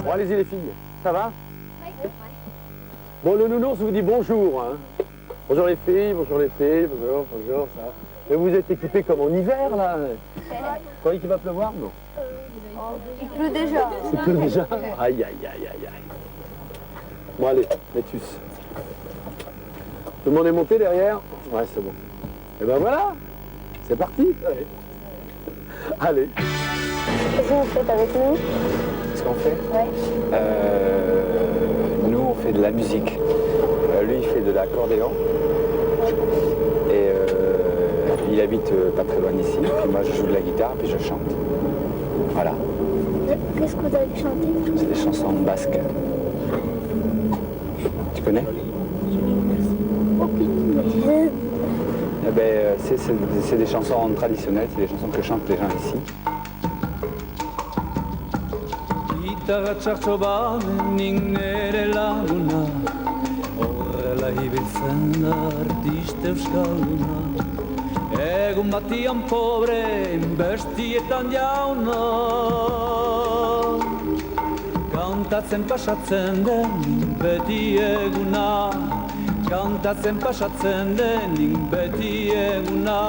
Bon, allez-y les filles, ça va? Bon, le nounours vous dit bonjour. Hein. Bonjour les filles, bonjour, ça. Mais vous êtes équipés comme en hiver, là. Vous croyez qu'il va pleuvoir? Non. Il pleut déjà. Il pleut déjà? Aïe, aïe, aïe, aïe, aïe. Bon, allez, Métus. Tout le monde est monté derrière? Ouais, c'est bon. Et ben voilà, c'est parti. Allez. Allez. Qu'est-ce que vous faites avec nous? Qu'est-ce qu'on fait? Ouais. Nous, on fait de la musique. Lui, il fait de l'accordéon. Et il habite pas très loin d'ici. Puis moi, je joue de la guitare, puis je chante. Voilà. Qu'est-ce que vous avez chanté? C'est des chansons basques. Tu connais? Aucune. Eh ben, c'est des chansons traditionnelles, c'est des chansons que chantent les gens ici. Gitarra txartxo badenik nere laguna, horrela ibiltzen da artista euskalduna. Egun batian pobre, bestietan jauna. Kantatzen pasatzen denik beti eguna, kantatzen pasatzen denik beti eguna.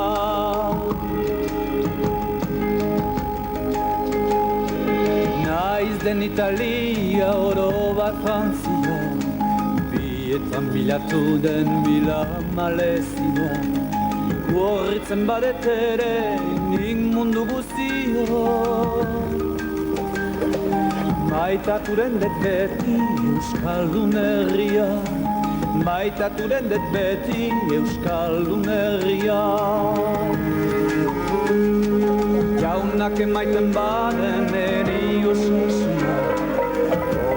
Naiz den Italia oro bat jantzia, bietan bilatu den bila malezia. Gorritzen badet ere nik mundu guztia. Maitaturen det beti euskaldun herria, maitaturen det beti euskaldun herria. Jaunak emaiten baden eri osasuna,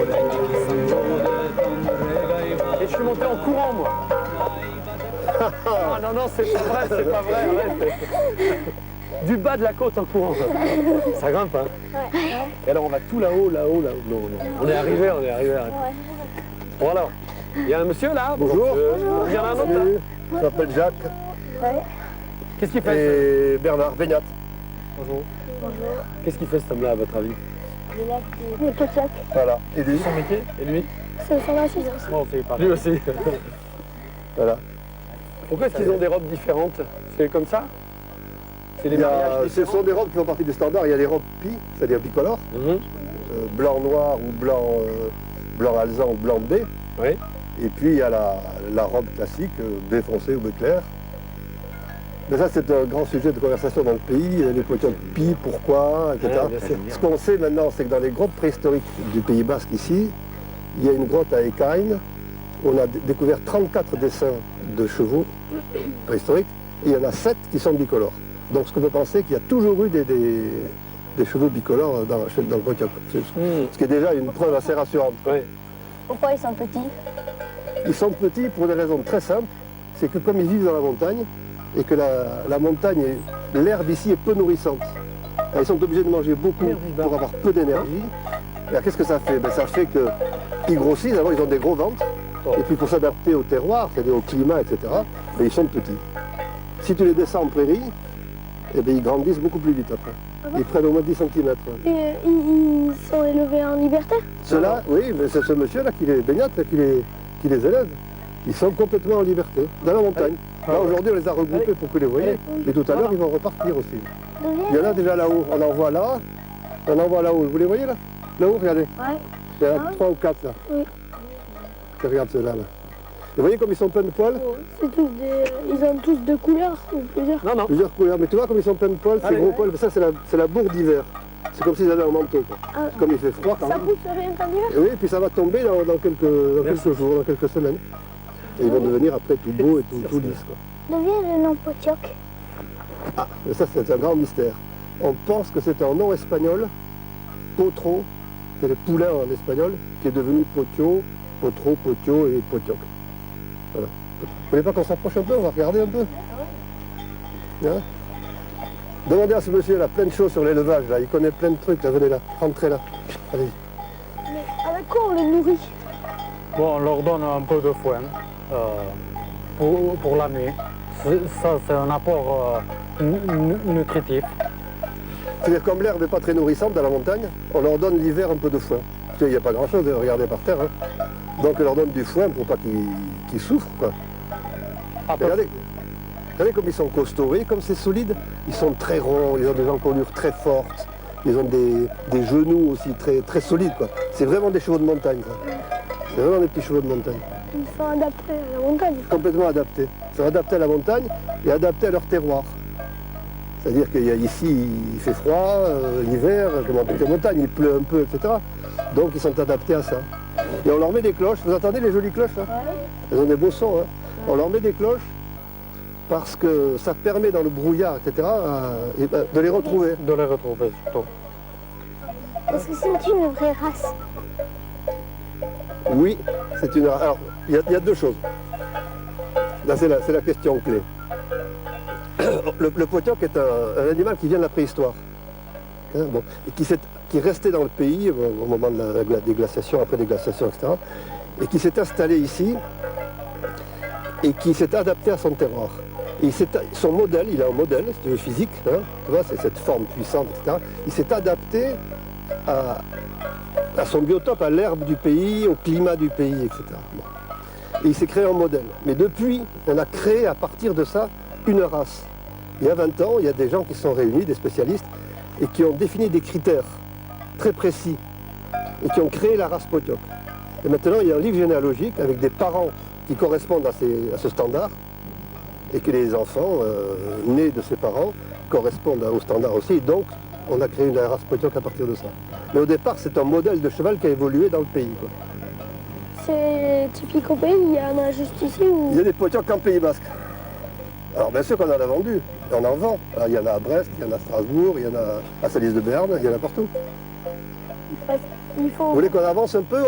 orainik izango dut ondregai bat. Et je suis monté en courant, moi. Ah non, non, c'est pas vrai, c'est pas vrai. Arrête. Du bas de la côte en courant. Ça grimpe, hein? Ouais. Et alors, on va tout là-haut, là-haut, là-haut. Non, non. On est arrivé, on est arrivé. Ouais. Bon, alors, il y a un monsieur là. Bonjour. Il y en a un autre là. Salut. Je m'appelle Jacques Ouais. Qu'est-ce qu'il fait? et Bernard Beignat. Bonjour. Bonjour. Qu'est-ce qu'il fait cet homme-là, à votre avis? Il a des potiacs. Voilà. Et lui, Son métier? Et lui? C'est son assistance. Bon, c'est pareil. Lui aussi. voilà. Pourquoi est-ce qu'ils ont des robes différentes? C'est comme ça? C'est les mariages Ce différents? sont des robes qui font partie du standard. Il y a les robes pi, c'est-à-dire bicolores, Mhm. blanc noir ou blanc alezan ou blanc B. Oui. Et puis il y a la robe classique, B foncé ou B clair. Mais ça, c'est un grand sujet de conversation dans le pays. Les potiacs pi, pourquoi, etc. Ouais, bien sûr. Ce qu'on sait maintenant, c'est que dans les grottes préhistoriques du Pays Basque ici, il y a une grotte à Ekain. On a découvert 34 dessins de chevaux préhistoriques et il y en a 7 qui sont bicolores. Donc ce qu'on peut penser qu'il y a toujours eu des chevaux bicolores dans le potiac. Ce qui est déjà une preuve assez rassurante. Oui. Pourquoi ils sont petits? Ils sont petits pour des raisons très simples. C'est que comme ils vivent dans la montagne et que la montagne, l'herbe ici est peu nourrissante. Ils sont obligés de manger beaucoup pour avoir peu d'énergie. Alors qu'est-ce que ça fait? Ça fait qu'ils grossissent, d'abord ils ont des gros ventres. Et puis pour s'adapter au terroir, c'est-à-dire au climat, etc., ils sont petits. Si tu les descends en prairie, eh bien, ils grandissent beaucoup plus vite après. Ils prennent au moins 10 cm. Et ils sont élevés en liberté? Ceux-là, oui, mais c'est ce monsieur-là qui les baignate, qui les élève. Ils sont complètement en liberté, dans la montagne. Là, aujourd'hui, on les a regroupés pour que vous les voyez. Mais tout à l'heure, ils vont repartir aussi. Il y en a déjà là-haut. On en voit là. On en voit là-haut. Vous les voyez là? Là-haut, regardez. Ouais. Il y en a 3 ou 4 là. Oui. Regarde ceux-là. Là. Vous voyez comme ils sont pleins de poils? C'est tous ils ont tous deux couleurs ou plusieurs? Non, non. Plusieurs couleurs. Mais tu vois comme ils sont pleins de poils, ces Allez, gros ouais. poils, ça c'est la bourre d'hiver. C'est comme s'ils avaient un manteau. Quoi. Ah. Comme il fait froid quand Ça même. pousse rien en hiver? Et oui, et puis ça va tomber dans quelques jours, dans quelques semaines. Et ils vont devenir après tout beau et tout lisse. Quoi. D'où vient le nom Potiac? Ah, mais ça c'est un grand mystère. On pense que c'est un nom espagnol, potro, c'est le poulain en espagnol, qui est devenu potio, potro, potio et potioc. Voilà. Vous voulez pas qu'on s'approche un peu? On va regarder un peu. Hein? Demandez à ce monsieur là plein de choses sur l'élevage là, il connaît plein de trucs là, venez là, rentrez là. Allez. Mais avec quoi on les nourrit? Bon, on leur donne un peu de foin pour la nuit. Ça, c'est un apport nutritif. C'est-à-dire comme l'herbe n'est pas très nourrissante dans la montagne, on leur donne l'hiver un peu de foin. qu'il n'y a pas grand-chose à regarder par terre. Hein. Donc on leur donne du foin pour pas qu'ils souffrent. Quoi. Regardez comme ils sont costauds, vous voyez comme c'est solide. Ils sont très ronds, ils ont des encolures très fortes, ils ont des genoux aussi très, très solides. C'est vraiment des chevaux de montagne. C'est vraiment des petits chevaux de montagne. Ils sont adaptés à la montagne. Complètement adaptés. Ils sont adaptés à la montagne et adaptés à leur terroir. C'est-à-dire qu'ici, il fait froid, l'hiver, comme dans toutes les montagnes, il pleut un peu, etc. Donc ils sont adaptés à ça. Et on leur met des cloches. Vous entendez les jolies cloches là? Elles ont des beaux sons. Hein. On leur met des cloches parce que ça permet dans le brouillard, etc., de les retrouver. De les retrouver, surtout. Est-ce que c'est une vraie race? Oui, c'est une race. Alors, il y a deux choses. Là, c'est la question clé. Le potioc est un animal qui vient de la préhistoire. Hein, bon, et qui est resté dans le pays au moment des glaciations, après des glaciations, etc. Et qui s'est installé ici et qui s'est adapté à son terroir. Et son modèle, il a un modèle, si tu veux, physique, hein, tu vois, c'est cette forme puissante, etc. Il s'est adapté à son biotope, à l'herbe du pays, au climat du pays, etc. Bon. Et il s'est créé un modèle. Mais depuis, on a créé à partir de ça une race. Il y a 20 ans, il y a des gens qui sont réunis, des spécialistes, et qui ont défini des critères très précis, et qui ont créé la race potioc. Et maintenant, il y a un livre généalogique avec des parents qui correspondent à ce standard, et que les enfants nés de ces parents correspondent au standard aussi. Donc, on a créé la race potioc à partir de ça. Mais au départ, c'est un modèle de cheval qui a évolué dans le pays. Quoi. C'est typique au pays, il y en a juste ici ou... Il y a des potiocs en Pays Basque. Alors bien sûr qu'on en a vendu, et on en vend. Alors, il y en a à Brest, il y en a à Strasbourg, il y en a à Salis de Berne, il y en a partout. Il faut... Vous voulez qu'on avance un peu?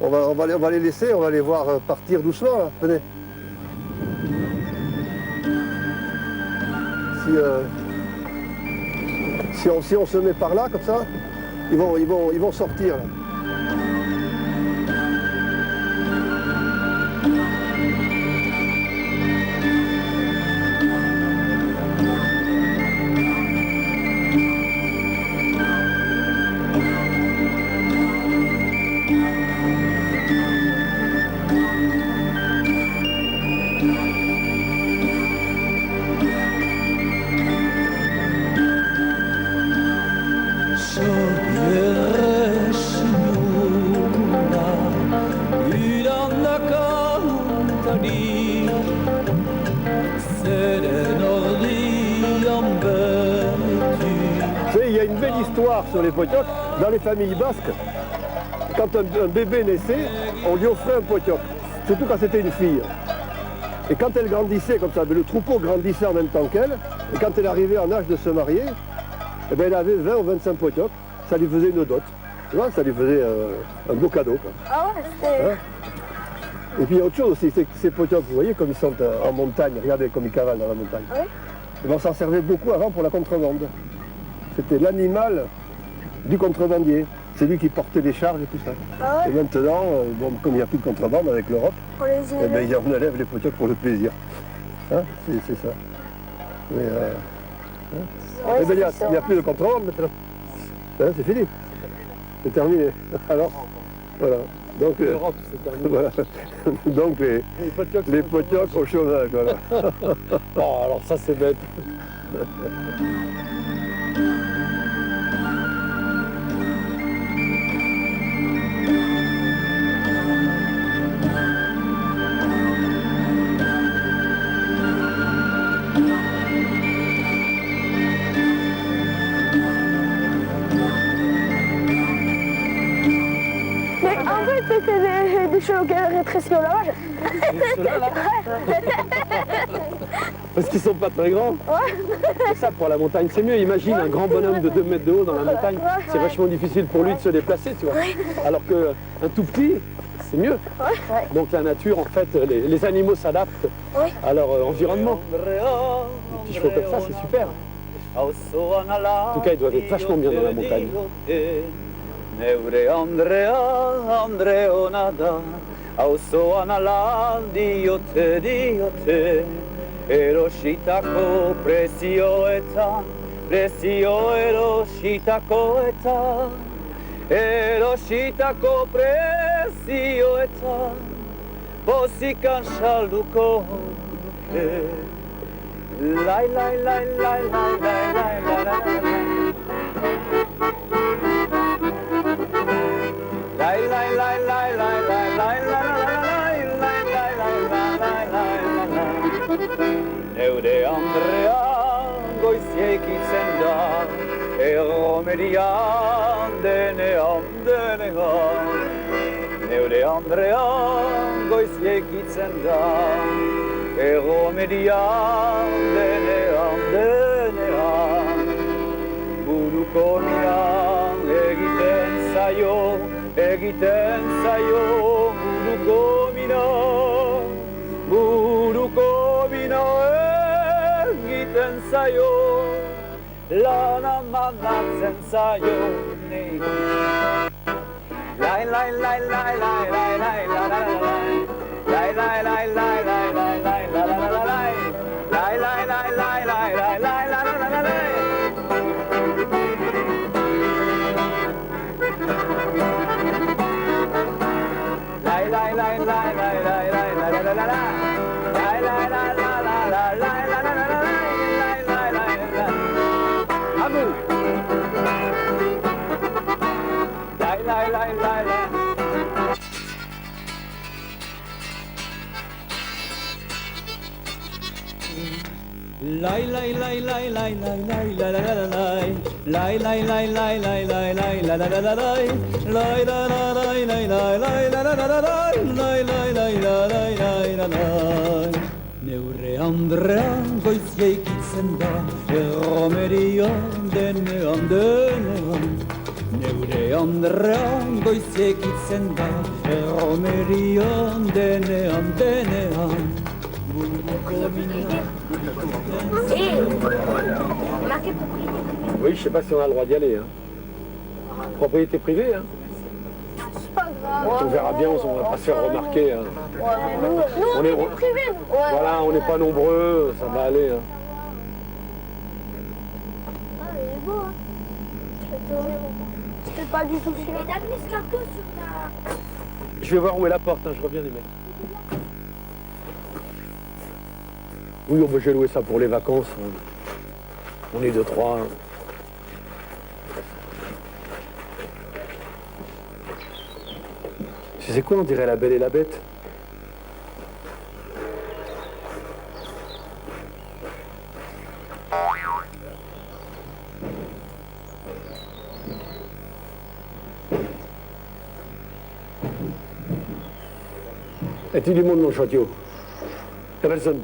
On va les laisser, on va les voir partir doucement. Là. Venez. Si on se met par là, comme ça, ils vont sortir. Là. Sur les potiocs, dans les familles basques, quand un bébé naissait, on lui offrait un potioc, surtout quand c'était une fille. Et quand elle grandissait comme ça, le troupeau grandissait en même temps qu'elle, et quand elle arrivait en âge de se marier, eh bien, elle avait 20 ou 25 potiocs, ça lui faisait une dot. Tu vois, ça lui faisait un beau cadeau. Quoi. Ah ouais, c'était... Hein? Et puis il y a autre chose aussi, c'est que ces potiocs, vous voyez comme ils sont en montagne, regardez comme ils cavalent dans la montagne. Oui. Et bien, on s'en servait beaucoup avant pour la contrebande. C'était l'animal du contrebandier. C'est lui qui portait les charges et tout ça. Ah ouais. Et maintenant, bon, comme il n'y a plus de contrebande avec l'Europe, On les eh ben, on élève les potiocs pour le plaisir. Hein, c'est ça. Mais, Ouais, eh ben, il c'est n'y a ça. plus de contrebande maintenant. Hein, c'est fini. C'est terminé. Alors, voilà. Donc, L'Europe, c'est terminé. voilà. Donc les potiocs au chômage. Voilà. Oh, alors ça, c'est bête. Mais en fait, c'était des chevaux qui avaient rétréci au lavage. Ceux-là, là Parce qu'ils sont pas très grands. Et ça, pour la montagne, c'est mieux. Imagine un grand bonhomme de 2 mètres de haut dans la montagne. C'est vachement difficile pour lui de se déplacer, tu vois. Alors qu'un tout petit, c'est mieux. Donc la nature, en fait, les animaux s'adaptent à leur environnement. Les petits chevaux comme ça, c'est super. En tout cas, ils doivent être vachement bien dans la montagne. Neure Andreonada, auzoan ala diote, erositako prezio erositako eta, erositako prezioetan pozikan salduko nuke. Lai, lai, lai, lai, lai, lai, lai, lai, lai, lai, lai, lai, lai, lai, lai, lai, lai, Neure Andrean goiziekitzen da, erromerian denean, denean. Neure Andrean goiziekitzen da, erromerian denean, denean. Buruko miran egiten zaio, buruko miran. Buruko mina egiten zaio, lana manatzen zaio nei. Lai, lai, lai, lai, lai, lai, lai, la, la, la, la. Lai, lai, lai, lai, lai, lai, lai, la, la, la, la, la. Lai, lai, lai, lai, lai, lai, lai, la, la, la, la, la. Lai, lai, lai, lai, lai, lai, lai, la, la, la, la, la. Lai, lai, lai, la, la, la, lai, la, la, la, la, lai, lai, lai, la. À vous. Lai, lai, lai, lai, lai. Lai, lai, lai, lai, lai, lai, lai, la, la, la, la, lai. Lai, lai, lai, lai, lai, lai, lai, la, la, la, la, lai. Lai, la, la, lai, lai, lai, lai, la, la, la, la, lai. Lai, lai, lai, la, lai, lai, la, lai. Neure Andrean goiziekitzen da, erromerian denean, denean. Neure Andrean goiziekitzen da, erromerian denean, denean. Buruko mina. Marqué propriété privée. Oui, je sais pas si on a le droit d'y aller. Hein. Propriété privée, hein. C'est pas grave. On verra bien, on va pas se faire remarquer. Hein. Nous, on est est- privés. Ouais. Voilà, on n'est pas nombreux, ça va aller. Hein. Ah, il est beau, hein. C'était pas du tout celui-là. Mais t'as mis ce carton sur ta... Je vais voir où est la porte, hein, je reviens les mecs. Oui, on peut j'ai loué ça pour les vacances. On est 2-3. C'est quoi, on dirait La Belle et la Bête? Est-il du monde, mon château? Y'a personne.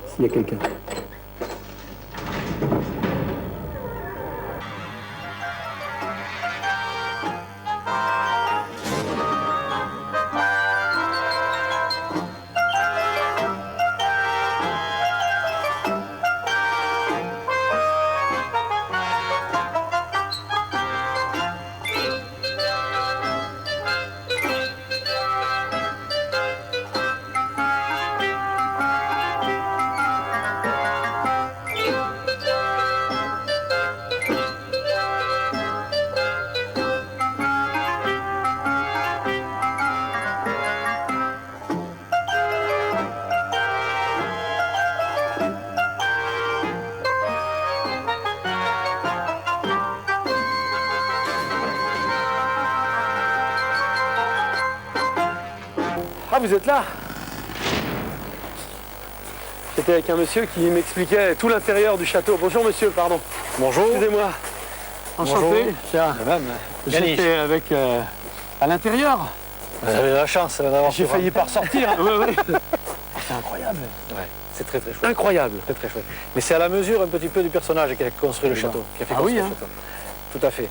S'il y a quelqu'un. Ah, vous êtes là? J'étais avec un monsieur qui m'expliquait tout l'intérieur du château. Bonjour monsieur, pardon. Bonjour. Excusez-moi. Enchanté. Tiens, j'étais avec à l'intérieur. Vous avez la chance d'avoir J'ai failli pas ressortir. Hein. Ouais. C'est incroyable. Ouais, c'est très très chouette. Incroyable. Très très chouette. Mais c'est à la mesure un petit peu du personnage qui a construit le château. Qui a fait Ah oui, construire hein. le château. Tout à fait.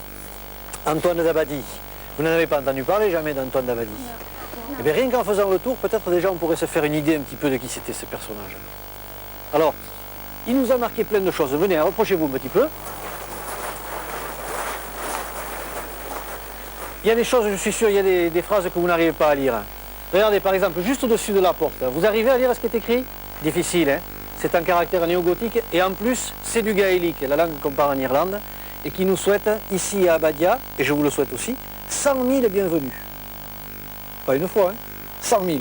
Antoine Dabadie. Vous n'en avez pas entendu parler jamais d'Antoine Dabadie? Eh bien, rien qu'en faisant le tour, peut-être déjà on pourrait se faire une idée un petit peu de qui c'était ce personnage. Alors, il nous a marqué plein de choses. Venez, rapprochez-vous un petit peu. Il y a des choses, je suis sûr, il y a des phrases que vous n'arrivez pas à lire. Regardez, par exemple, juste au-dessus de la porte. Vous arrivez à lire ce qui est écrit? difficile, hein. C'est un caractère néo-gothique et en plus c'est du gaélique, la langue qu'on parle en Irlande, et qui nous souhaite ici à Abadia, et je vous le souhaite aussi, 100 000 bienvenus. Pas une fois, hein, 100 000.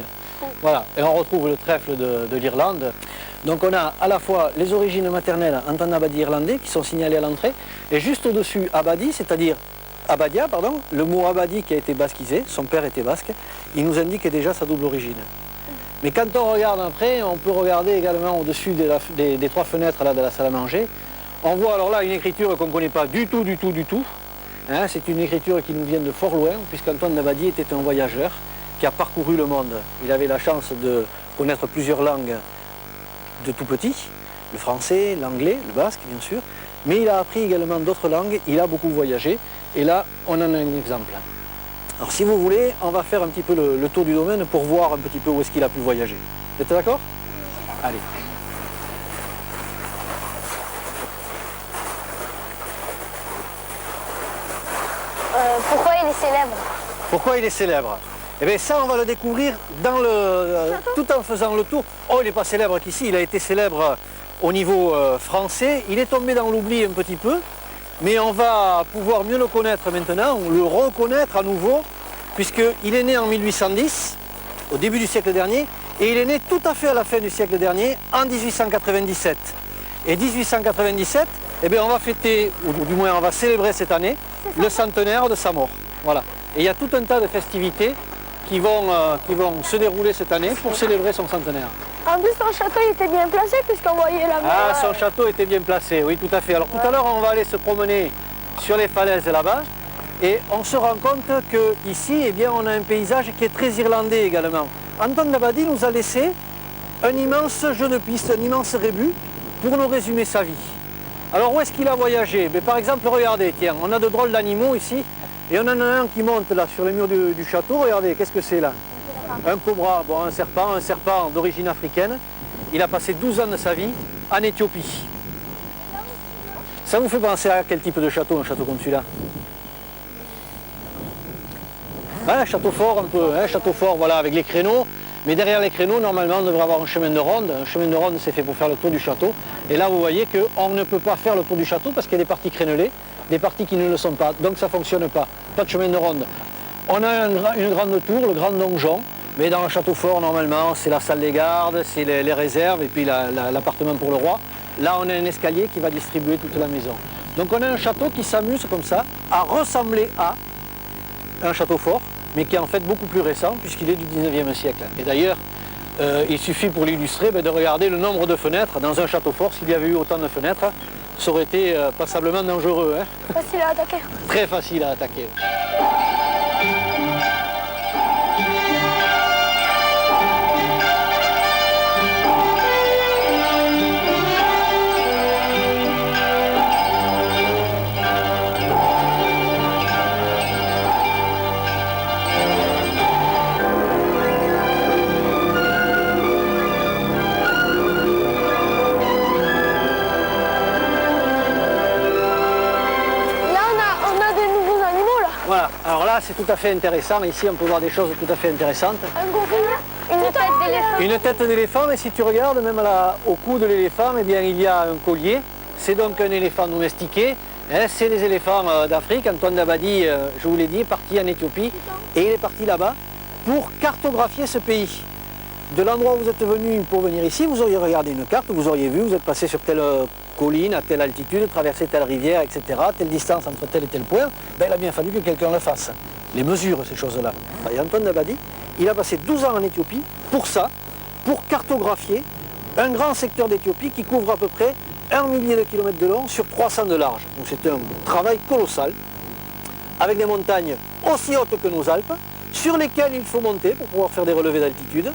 Voilà, et on retrouve le trèfle de l'Irlande. Donc on a à la fois les origines maternelles Anton Abadi irlandais qui sont signalées à l'entrée, et juste au-dessus Abadi, c'est-à-dire Abadia, pardon, le mot Abadi qui a été basquisé, son père était basque, il nous indique déjà sa double origine. Mais quand on regarde après, on peut regarder également au-dessus des trois fenêtres là, de la salle à manger. On voit alors là une écriture qu'on ne connaît pas du tout. Hein, c'est une écriture qui nous vient de fort loin, puisqu'Antoine d'Abadie était un voyageur qui a parcouru le monde. Il avait la chance de connaître plusieurs langues de tout petit, le français, l'anglais, le basque bien sûr, mais il a appris également d'autres langues, il a beaucoup voyagé, et là on en a un exemple. Alors si vous voulez, on va faire un petit peu le tour du domaine pour voir un petit peu où est-ce qu'il a pu voyager. Vous êtes d'accord? Allez. Pourquoi il est célèbre? Pourquoi il est célèbre? Eh bien ça on va le découvrir dans tout en faisant le tour. Oh, il n'est pas célèbre qu'ici, il a été célèbre au niveau français. Il est tombé dans l'oubli un petit peu, mais on va pouvoir mieux le connaître maintenant, le reconnaître à nouveau, puisqu'il est né en 1810, au début du siècle dernier, et il est né tout à fait à la fin du siècle dernier, en 1897. Et 1897, eh bien on va fêter, ou du moins on va célébrer cette année, le centenaire de sa mort. Voilà. Et il y a tout un tas de festivités qui vont se dérouler cette année pour célébrer son centenaire. En plus, son château il était bien placé puisqu'on voyait la mer. Ah, son château était bien placé, oui, tout à fait. Alors tout à l'heure, on va aller se promener sur les falaises là-bas et on se rend compte qu'ici, eh bien, on a un paysage qui est très irlandais également. Anton d'Abadie nous a laissé un immense jeu de piste, un immense rébus pour nous résumer sa vie. Alors où est-ce qu'il a voyagé? Par exemple, regardez, tiens, on a de drôles d'animaux ici. Et on en a un qui monte là sur les murs du château, regardez, qu'est-ce que c'est là? Un cobra, bon, un serpent d'origine africaine. Il a passé 12 ans de sa vie en Éthiopie. Ça vous fait penser à quel type de château, un château comme celui-là? Un château fort un peu, un château fort, voilà, avec les créneaux. Mais derrière les créneaux, normalement, on devrait avoir un chemin de ronde. Un chemin de ronde, c'est fait pour faire le tour du château. Et là, vous voyez qu'on ne peut pas faire le tour du château parce qu'il y a des parties crénelées, des parties qui ne le sont pas. Donc ça ne fonctionne pas. Pas de chemin de ronde. On a une grande tour, le grand donjon. Mais dans le château fort, normalement, c'est la salle des gardes, c'est les réserves et puis l'appartement pour le roi. Là, on a un escalier qui va distribuer toute la maison. Donc on a un château qui s'amuse comme ça à ressembler à un château fort, mais qui est en fait beaucoup plus récent puisqu'il est du 19e siècle. Et d'ailleurs, il suffit pour l'illustrer de regarder le nombre de fenêtres dans un château fort. S'il y avait eu autant de fenêtres, ça aurait été passablement dangereux. Hein. Facile à attaquer. Très facile à attaquer. Voilà, alors là c'est tout à fait intéressant, ici on peut voir des choses tout à fait intéressantes. Un gorille, une tête d'éléphant. Une tête d'éléphant, et si tu regardes même au cou de l'éléphant, eh bien il y a un collier, c'est donc un éléphant domestiqué, hein, c'est les éléphants d'Afrique. Antoine d'Abadie, je vous l'ai dit, est parti en Éthiopie et il est parti là-bas pour cartographier ce pays. De l'endroit où vous êtes venu pour venir ici, vous auriez regardé une carte, vous auriez vu, vous êtes passé sur telle colline, à telle altitude, traversé telle rivière, etc., telle distance entre tel et tel point, ben, il a bien fallu que quelqu'un le fasse. Les mesures, ces choses-là. Et Antoine d'Abadie, il a passé 12 ans en Éthiopie pour ça, pour cartographier un grand secteur d'Éthiopie qui couvre à peu près 1 millier de kilomètres de long sur 300 de large. Donc c'est un travail colossal, avec des montagnes aussi hautes que nos Alpes, sur lesquelles il faut monter pour pouvoir faire des relevés d'altitude,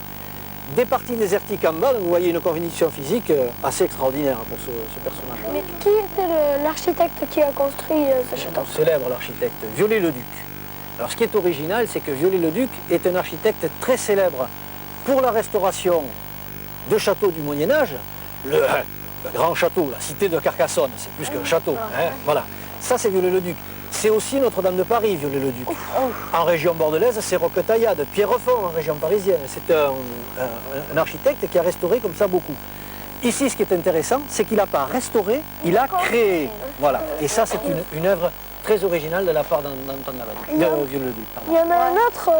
des parties désertiques en bas, donc vous voyez une condition physique assez extraordinaire pour ce personnage. Mais qui était l'architecte qui a construit ce château? Célèbre l'architecte, Viollet-le-Duc. Alors ce qui est original, c'est que Viollet-le-Duc est un architecte très célèbre pour la restauration de châteaux du Moyen-Âge. Le grand château, la cité de Carcassonne, c'est plus qu'un château. Hein, voilà. Ça c'est Viollet-le-Duc. c'est aussi Notre-Dame de Paris, Viollet-le-Duc. En région bordelaise, c'est Roquetaillade, Pierrefonds en région parisienne. C'est un architecte qui a restauré comme ça beaucoup. Ici, ce qui est intéressant, c'est qu'il n'a pas restauré, il a créé. Voilà. Et ça, c'est une œuvre très originale de la part d'Antoine Dabadie, de Viollet-le-Duc. Il y en a un autre,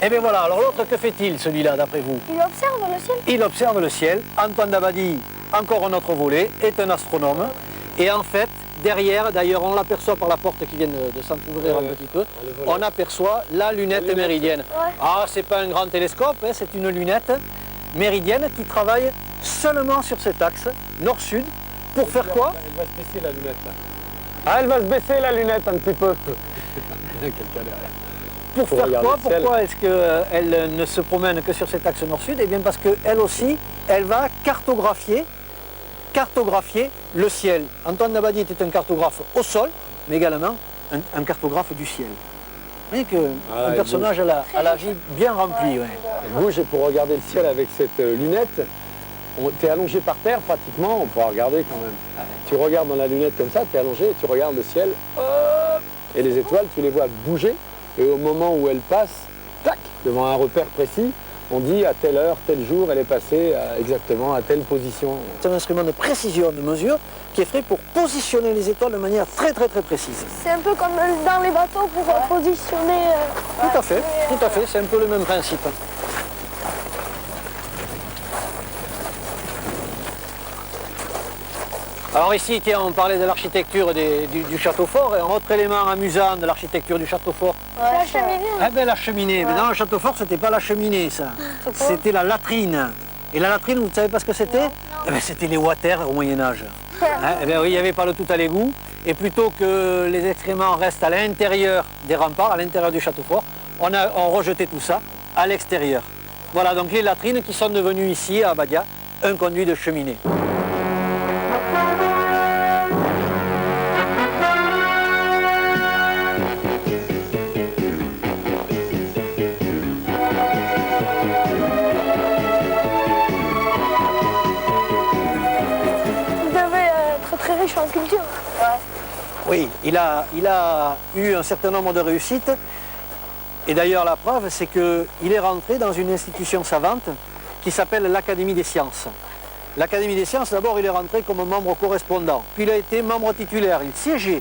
Eh bien voilà, alors l'autre, que fait-il, celui-là, d'après vous? il observe le ciel. Il observe le ciel. Antoine Dabadie, encore un autre volet, est un astronome. Et en fait, derrière, d'ailleurs, on l'aperçoit par la porte qui vient de s'entrouvrir un petit peu, on aperçoit la lunette méridienne. Ouais. Ah, c'est pas un grand télescope, hein, c'est une lunette méridienne qui travaille seulement sur cet axe, nord-sud, pour faire quoi? Elle va se baisser la lunette là. Ah, elle va se baisser la lunette un petit peu. Quelqu'un derrière. Pour Faut faire regarder quoi? le ciel. Pourquoi est-ce qu'elle ne se promène que sur cet axe nord-sud? Eh bien parce qu'elle aussi, elle va cartographier le ciel. Antoine Dabadie était un cartographe au sol, mais également un cartographe du ciel. Vous voyez qu'un personnage à la vie bien remplie. Ouais. Elle bouge et pour regarder le ciel avec cette lunette, tu es allongé par terre pratiquement, on pourra regarder quand même. Tu regardes dans la lunette comme ça, tu es allongé, tu regardes le ciel, hop, et les étoiles, tu les vois bouger, et au moment où elles passent, tac, devant un repère précis, on dit à telle heure, tel jour, elle est passée exactement à telle position. C'est un instrument de précision, de mesure, qui est fait pour positionner les étoiles de manière très précise. C'est un peu comme dans les bateaux pour positionner. Tout à fait, c'est un peu le même principe. Alors ici, tiens, on parlait de l'architecture du château fort, et un autre élément amusant de l'architecture du château fort. La cheminée. Eh bien la cheminée, mais dans le château fort, c'était pas la cheminée, ça. C'était la latrine. Et la latrine, vous ne savez pas ce que c'était? Eh bien, c'était les water au Moyen-Âge. Eh bien oui, il n'y avait pas le tout à l'égout. Et plutôt que les excréments restent à l'intérieur des remparts, à l'intérieur du château fort, on rejetait tout ça à l'extérieur. Voilà, donc les latrines qui sont devenues ici, à Abadia, un conduit de cheminée. Vous devez être très riche en culture. Oui, il a eu un certain nombre de réussites. Et d'ailleurs, la preuve, c'est qu'il est rentré dans une institution savante qui s'appelle l'Académie des sciences. L'Académie des sciences, d'abord, il est rentré comme membre correspondant. Puis il a été membre titulaire. Il siégeait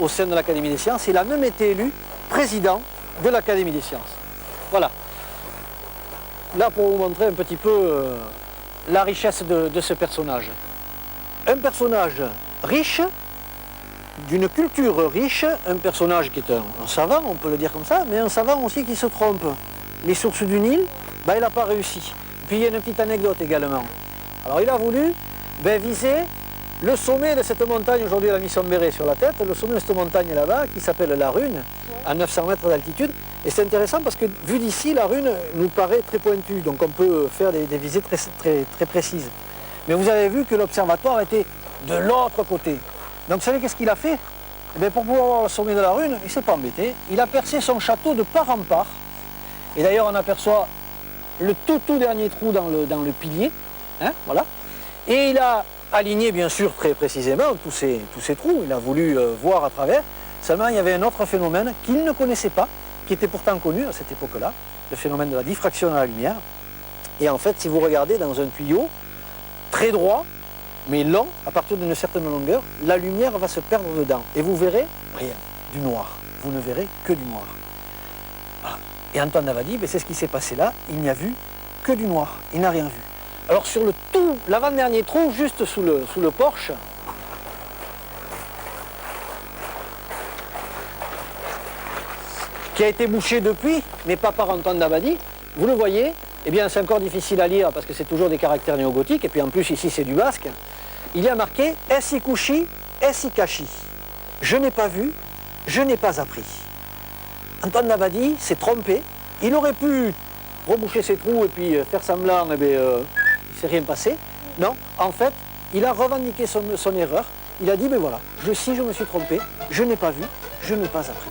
au sein de l'Académie des sciences. Il a même été élu président de l'Académie des sciences. Voilà. Là, pour vous montrer un petit peu la richesse de ce personnage. Un personnage riche, d'une culture riche, un personnage qui est un savant, on peut le dire comme ça, mais un savant aussi qui se trompe. Les sources du Nil, il n'a pas réussi. Puis il y a une petite anecdote également. Alors il a voulu viser le sommet de cette montagne, aujourd'hui elle a mis son béret sur la tête, le sommet de cette montagne là-bas, qui s'appelle la Rune, à 900 mètres d'altitude. Et c'est intéressant parce que vu d'ici, la Rune nous paraît très pointue, donc on peut faire des visées très précises. Mais vous avez vu que l'observatoire était de l'autre côté. Donc vous savez qu'est-ce qu'il a fait? Eh bien, pour pouvoir voir le sommet de la Rune, il ne s'est pas embêté. Il a percé son château de part en part. Et d'ailleurs, on aperçoit le tout dernier trou dans le pilier. Hein, voilà. Et il a aligné, bien sûr, très précisément tous ces trous. Il a voulu voir à travers. Seulement, il y avait un autre phénomène qu'il ne connaissait pas, qui était pourtant connu à cette époque-là, le phénomène de la diffraction de la lumière. Et en fait, si vous regardez dans un tuyau très droit, mais long, à partir d'une certaine longueur, la lumière va se perdre dedans. Et vous verrez rien, du noir. Vous ne verrez que du noir. Voilà. Et Antoine Dabadie, c'est ce qui s'est passé là, il n'y a vu que du noir, il n'a rien vu. Alors sur l'avant-dernier trou, juste sous le porche, qui a été bouché depuis, mais pas par Antoine Dabadie, vous le voyez, eh bien c'est encore difficile à lire parce que c'est toujours des caractères néogothiques, et puis en plus ici c'est du basque. Il y a marqué « Essi couchi, essi cachi ». Je n'ai pas vu, je n'ai pas appris. Antoine Dabadie s'est trompé. Il aurait pu reboucher ses trous et puis faire semblant, il ne s'est rien passé. Non, en fait, il a revendiqué son erreur. Il a dit, voilà, si je me suis trompé, je n'ai pas vu, je n'ai pas appris.